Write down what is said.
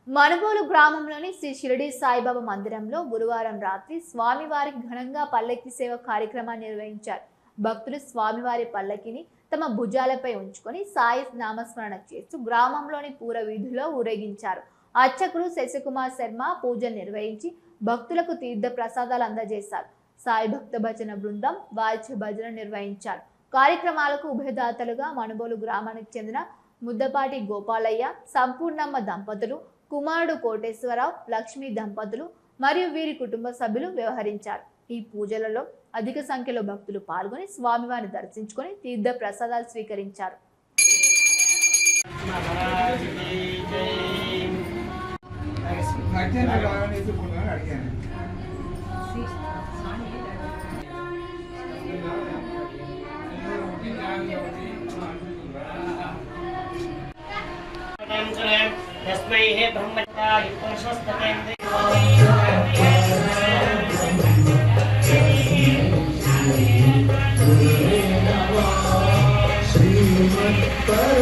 మనుబోలు గ్రామంలోని శ్రీ షిరిడి సాయిబాబా మందిరంలో గురువారం రాత్రి స్వామివారికి ఘనంగా పల్లకి సేవ కార్యక్రమాన్ని నిర్వహించారు. భక్తులు స్వామివారి పల్లకిని తమ భుజాలపై ఉంచుకొని సాయి నామస్మరణ చేస్తూ గ్రామంలోని పూర వీధుల్లో ఊరేగించారు. అర్చకులు శశికుమార్ శర్మ పూజలు నిర్వహించి భక్తులకు తీర్థ ప్రసాదాలు అందజేశారు. సాయి భక్త భజన బృందం వాయిద్య భజన నిర్వహించారు. కార్యక్రమాలకు ఉభయదాతలుగా మనుబోలు గ్రామానికి చెందిన ముద్దపాటి గోపాలయ్య, సంపూర్ణమ్మ దంపతులు, కుమారుడు కోటేశ్వరరావు, లక్ష్మీ దంపతులు మరియు వీరి కుటుంబ సభ్యులు వ్యవహరించారు. ఈ పూజలలో అధిక సంఖ్యలో భక్తులు పాల్గొని స్వామివారిని దర్శించుకొని తీర్థ ప్రసాదాలు స్వీకరించారు. तस्मै हे ब्रह्मचारी पुरुषस्तकेन्द्रे श्रीमद्